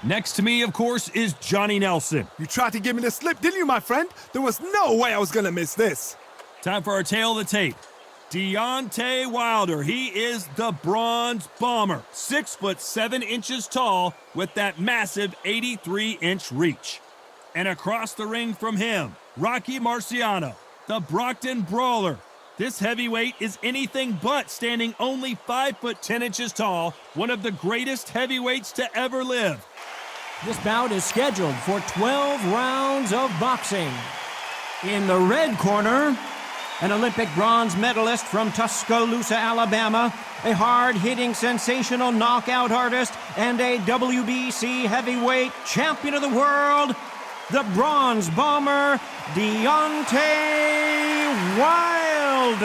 Next to me, of course, is Johnny Nelson. You tried to give me the slip, didn't you, my friend? There was no way I was going to miss this. Time for our tail of the tape. Deontay Wilder, he is the Bronze Bomber. 6'7" tall with that massive 83-inch reach. And across the ring from him, Rocky Marciano, the Brockton Brawler. This heavyweight is anything but, standing only 5'10" tall, one of the greatest heavyweights to ever live. This bout is scheduled for 12 rounds of boxing. In the red corner, an Olympic bronze medalist from Tuscaloosa, Alabama, a hard-hitting, sensational knockout artist, and a WBC heavyweight champion of the world, the Bronze Bomber, Deontay Wilder.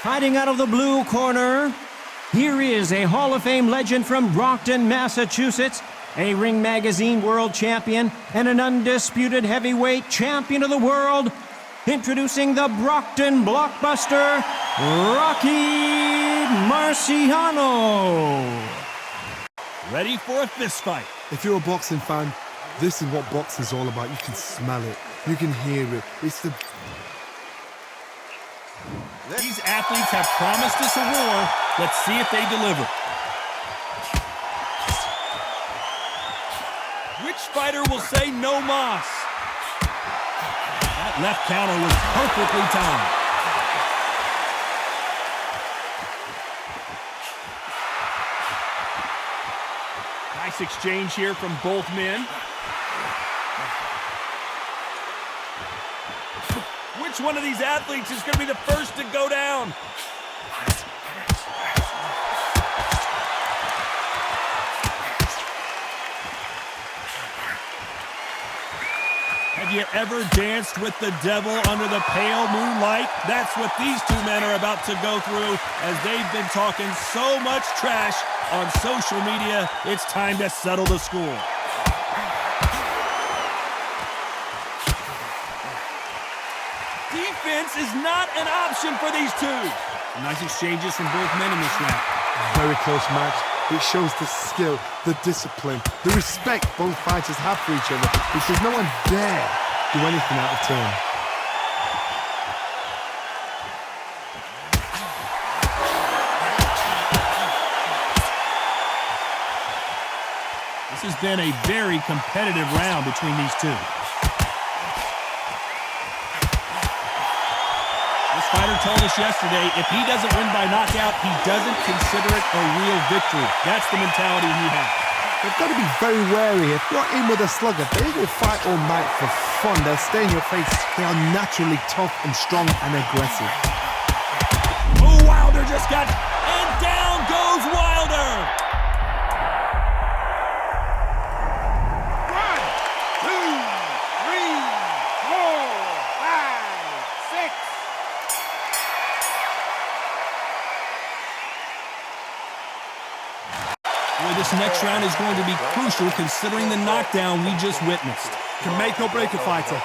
Fighting out of the blue corner, here is a Hall of Fame legend from Brockton, Massachusetts, a Ring Magazine world champion, and an undisputed heavyweight champion of the world. Introducing the Brockton blockbuster, Rocky Marciano. Ready for a fist fight. If you're a boxing fan, this is what boxing's all about. You can smell it. You can hear it. It's the... These athletes have promised us a war. Let's see if they deliver. Which fighter will say no mas? That left counter was perfectly timed. Nice exchange here from both men. Which one of these athletes is going to be the first to go down? Have you ever danced with the devil under the pale moonlight? That's what these two men are about to go through as they've been talking so much trash on social media. It's time to settle the score. Defense is not an option for these two. Nice exchanges from both men in this round. Very close match. It shows the skill, the discipline, the respect both fighters have for each other, because no one dare do anything out of turn. This has been a very competitive round between these two. This fighter told us yesterday, if he doesn't win by knockout, he doesn't consider it a real victory. That's the mentality he has. They've got to be very wary. If you're in with a slugger, they will fight all night for fun. They'll stay in your face. They are naturally tough and strong and aggressive. Oh, Wilder just got... And down goes Wilder! 1, 2, 3, 4, 5, 6. Boy, this next round is going to be crucial considering the knockdown we just witnessed. Can make or break a fighter.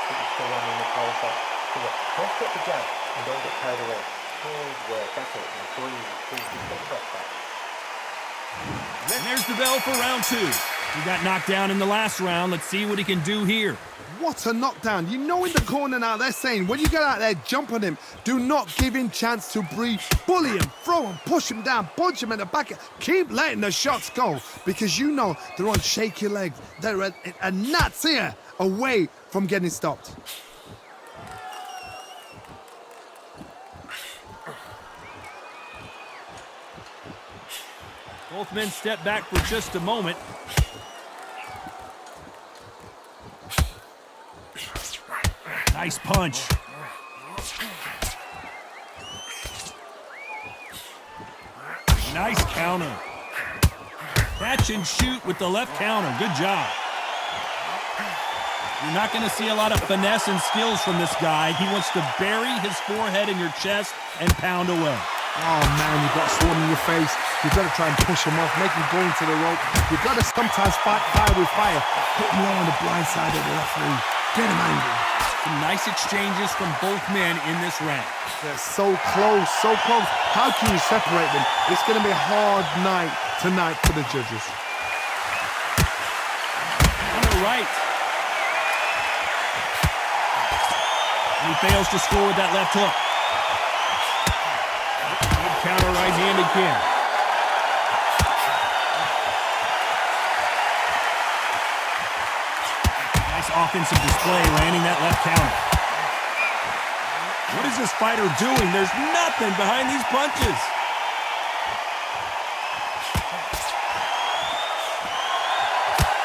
And there's the bell for round two. He got knocked down in the last round. Let's see what he can do here. What a knockdown. You know in the corner now they're saying, when you get out there, jump on him. Do not give him chance to breathe. Bully him, throw him, push him down, punch him in the back. Keep letting the shots go, because you know they're on shaky legs. They're a gnat's ear away from getting stopped. Both men step back for just a moment. Nice punch. Nice counter. Catch and shoot with the left counter. Good job. You're not going to see a lot of finesse and skills from this guy. He wants to bury his forehead in your chest and pound away. Oh man, you've got swarm in your face. You've got to try and push him off, make him go into the rope. You've got to sometimes fight fire with fire. Put him on the blind side of the referee. Get him angry. Some nice exchanges from both men in this round. They're so close, so close. How can you separate them? It's going to be a hard night tonight for the judges. right. And he fails to score with that left hook. Good counter right hand again. Nice offensive display, landing that left counter. What is this fighter doing? There's nothing behind these punches.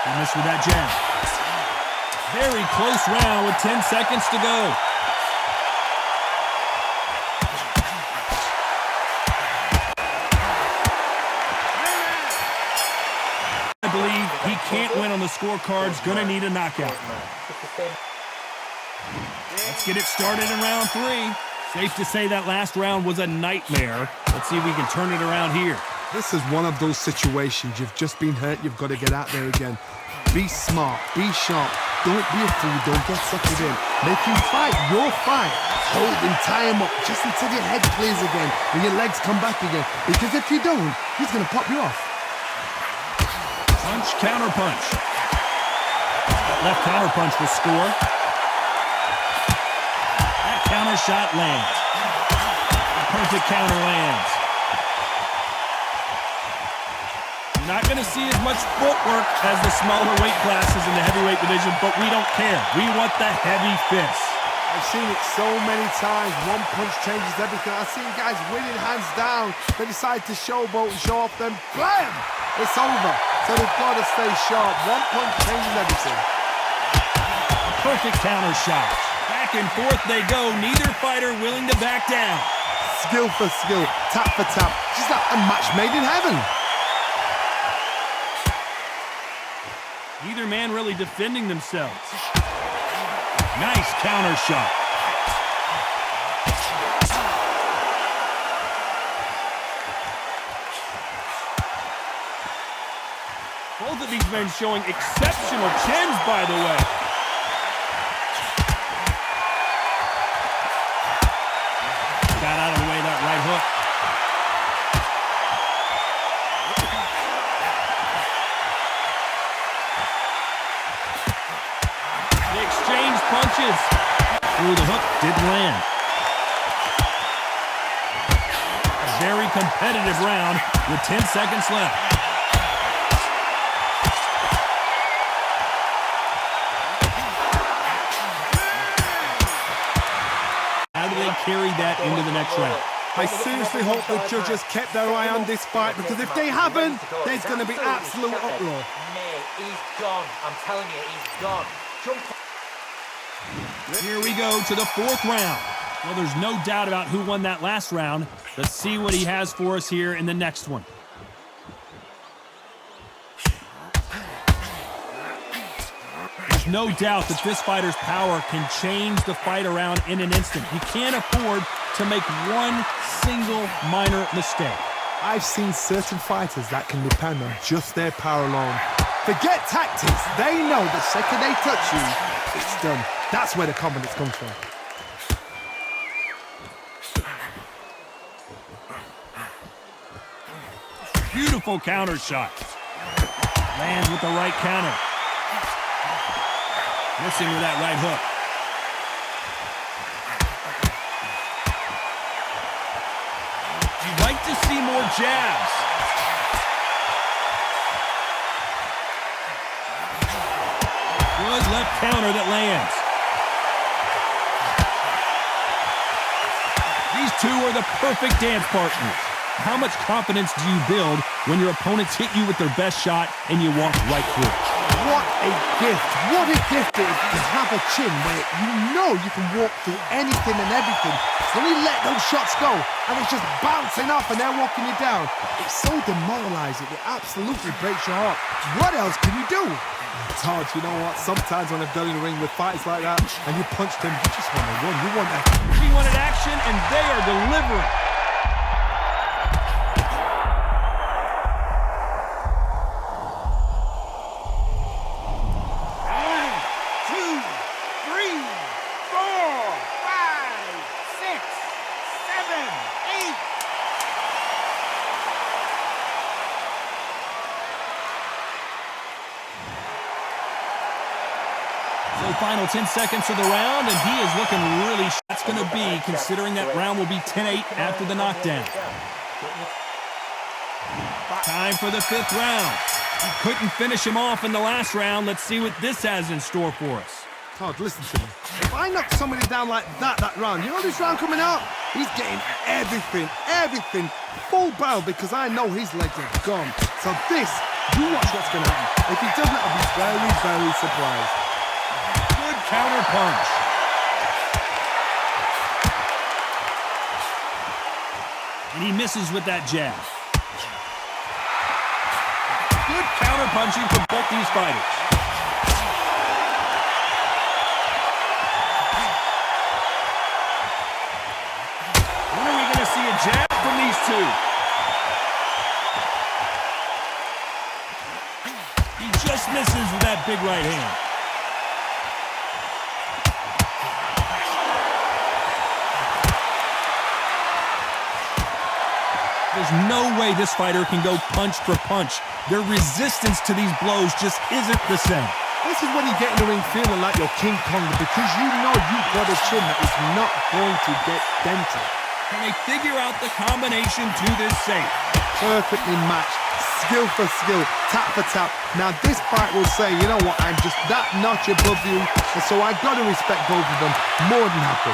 He missed with that jab. Very close round with 10 seconds to go. I believe he can't win on the scorecard's gonna need a knockout. Let's get it started in round 3. Safe to say that last round was a nightmare. Let's see if we can turn it around here. This is one of those situations. You've just been hurt. You've got to get out there again. Be smart. Be sharp. Don't be a fool. Don't get suckered in. Make him fight your fight. Hold him, tie him up just until your head clears again and your legs come back again. Because if you don't, he's going to pop you off. Punch, counter punch. That left counter punch will score. That counter shot lands. The perfect counter lands. You're not going to see as much footwork as the smaller weight classes in the heavyweight division, but we don't care. We want the heavy fists. I've seen it so many times. One punch changes everything. I've seen guys winning hands down. They decide to showboat and show off, then blam! It's over. So they've got to stay sharp. One punch changes everything. A perfect counter shot. Back and forth they go. Neither fighter willing to back down. Skill for skill, tap for tap. Just like a match made in heaven. Neither man really defending themselves. Nice counter shot. Both of these men showing exceptional chins, by the way. Got out of the way that right hook. They exchanged punches. Through the hook, didn't land. A very competitive round with 10 seconds left. Carry that into the next round. I seriously hope the judges kept their eye on this fight, because if they haven't, there's going to be absolute uproar. Mate, he's gone. I'm telling you, he's gone. Jump. Here we go to the 4th round. Well, there's no doubt about who won that last round. Let's see what he has for us here in the next one. There's no doubt that this fighter's power can change the fight around in an instant. He can't afford to make one single minor mistake. I've seen certain fighters that can depend on just their power alone. Forget tactics. They know the second they touch you, it's done. That's where the confidence comes from. Beautiful counter shot. Lands with the right counter. Missing with that right hook. You'd like to see more jabs. Good left counter that lands. These two are the perfect dance partners. How much confidence do you build when your opponents hit you with their best shot and you walk right through it? What a gift. What a gift it is to have a chin where you know you can walk through anything and everything. So when you let those shots go and it's just bouncing off and they're walking you down, it's so demoralizing. It absolutely breaks your heart. What else can you do? It's hard, you know what? Sometimes when I've done in the ring with fights like that and you punch them, you just want to run. You want that. He wanted action and they are delivering. So final 10 seconds of the round, and he is looking really that's going to be, considering that round will be 10-8 after the knockdown. Time for the 5th round. He couldn't finish him off in the last round. Let's see what this has in store for us. Todd, listen to me. If I knock somebody down like that round, you know this round coming out? He's getting everything, full barrel, because I know his legs are gone. So this, you watch what's going to happen. If he doesn't, I'll be very, very surprised. Good counter punch. And he misses with that jab. Good counter punching from both these fighters. When are we going to see a jab from these two? He just misses with that big right hand. There's no way this fighter can go punch for punch. Their resistance to these blows just isn't the same. This is when you get in the ring feeling like you're King Kong, because you know you've got a chin that is not going to get dented. Can they figure out the combination to this safe? Perfectly matched, skill for skill, tap for tap. Now this fight will say, you know what, I'm just that notch above you, and so I've got to respect both of them more than happy.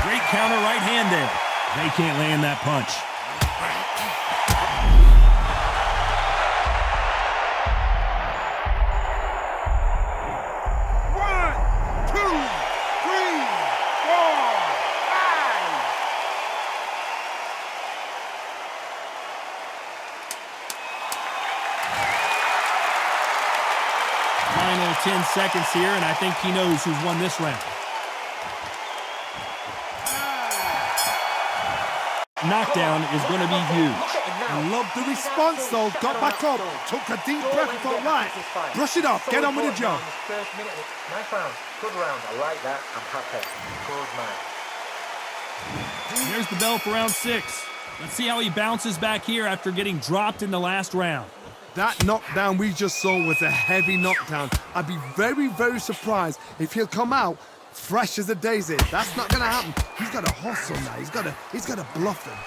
Great counter right hand there. They can't land that punch. Final 10 seconds here, and I think he knows who's won this round. Knockdown is going to be huge. I love the response though. Got back up, took a deep breath and thought, right, brush it off, get on with the job. Nice round, good round. I like that. I'm happy. Good man. Here's the bell for round 6. Let's see how he bounces back here after getting dropped in the last round. That knockdown we just saw was a heavy knockdown. I'd be very, very surprised if he'll come out fresh as a daisy. That's not gonna happen. He's got to hustle now. He's got to bluff him.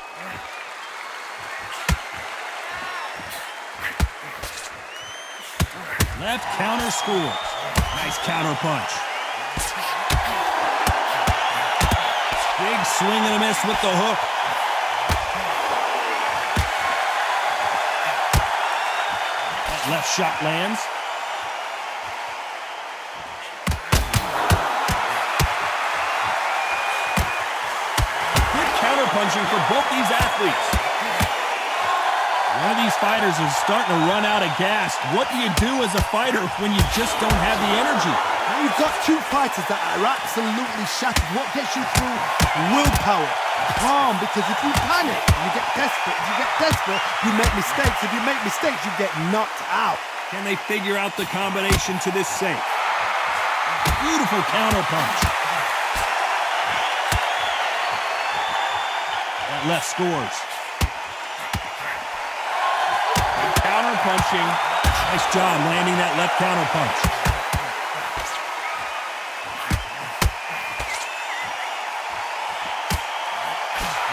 Left counter scores. Nice counter punch. Big swing and a miss with the hook. That left shot lands. Punching for both these athletes. One of these fighters is starting to run out of gas. What do you do as a fighter when you just don't have the energy? Now you've got two fighters that are absolutely shattered. What gets you through? Willpower. Calm, because if you panic, you get desperate. If you get desperate, you make mistakes. If you make mistakes, you get knocked out. Can they figure out the combination to this safe? Beautiful counter punch. Left scores. Counter punching. Nice job landing that left counter punch.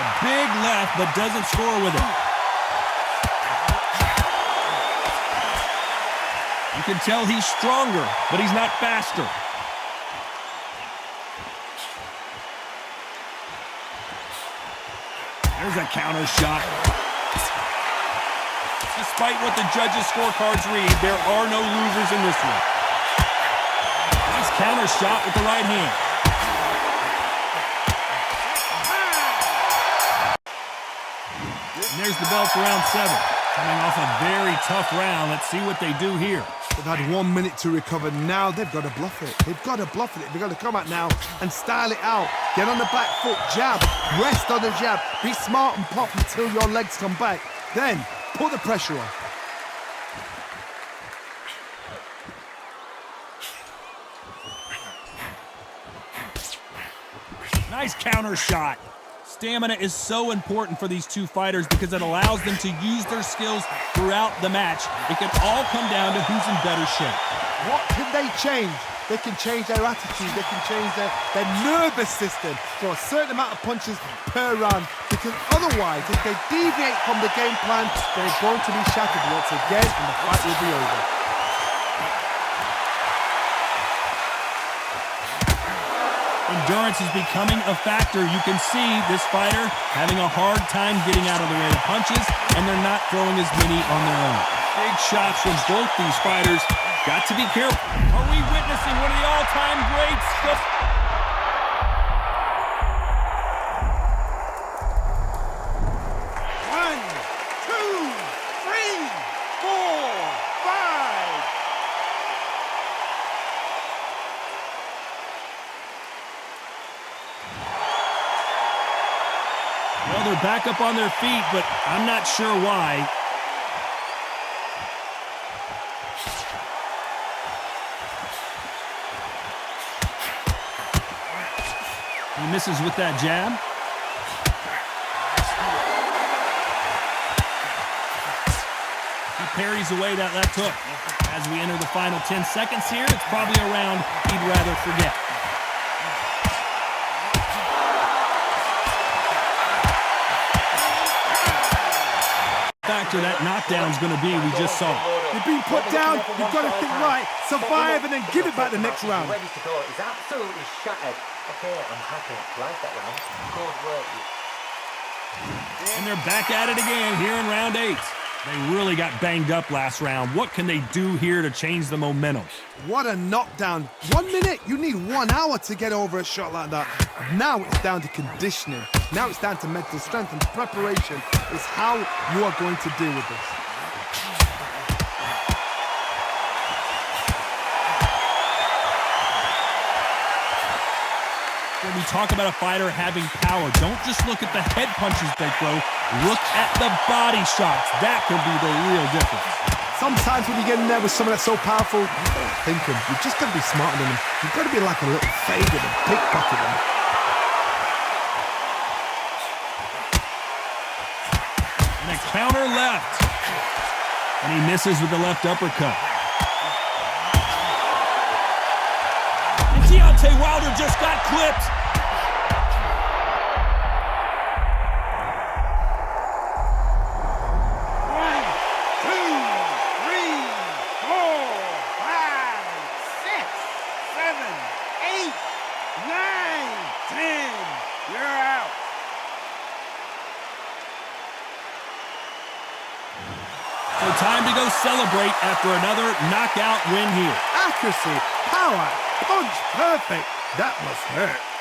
A big left, but doesn't score with it. You can tell he's stronger, but he's not faster. There's a counter shot. Despite what the judges' scorecards read, there are no losers in this one. Nice counter shot with the right hand. And there's the bell for round 7. Coming off a very tough round. Let's see what they do here. They've had 1 minute to recover. Now they've got to bluff it. They've got to bluff it. They've got to come out now and style it out. Get on the back foot, jab, rest on the jab. Be smart and pop until your legs come back. Then put the pressure on. Nice counter shot. stamina is so important for these two fighters because it allows them to use their skills throughout the match. It can all come down to who's in better shape. What can they change? They can change their attitude, they can change their nervous system to a certain amount of punches per round, because otherwise, if they deviate from the game plan, they're going to be shattered once again and the fight will be over. Endurance is becoming a factor. You can see this fighter having a hard time getting out of the way of punches, and they're not throwing as many on their own. Big shots from both these fighters. Got to be careful. Are we witnessing one of the all-time greats? One, two, three, four, five. Well, they're back up on their feet, but I'm not sure why. He misses with that jab. He parries away that left hook. As we enter the final 10 seconds here, it's probably a round he'd rather forget. Factor that knockdown's going to be, we just saw. You've been put down, you've got to think right, survive and then give it back the next round. Ready to go. He's absolutely shattered. Okay, I'm happy. Like that round. Good work. And they're back at it again here in round 8. They really got banged up last round. What can they do here to change the momentum? What a knockdown. 1 minute, you need 1 hour to get over a shot like that. Now it's down to conditioning. Now it's down to mental strength, and preparation is how you are going to deal with this. When we talk about a fighter having power, don't just look at the head punches they throw. Look at the body shots. That can be the real difference. Sometimes when you get in there with someone that's so powerful, thinking, you've just got to be smarter than them. You've got to be like a little favourite and pickpocket them. And a counter left. And he misses with the left uppercut. And Deontay Wilder just got clipped. So time to go celebrate after another knockout win here. Accuracy, power, punch, perfect. That must hurt.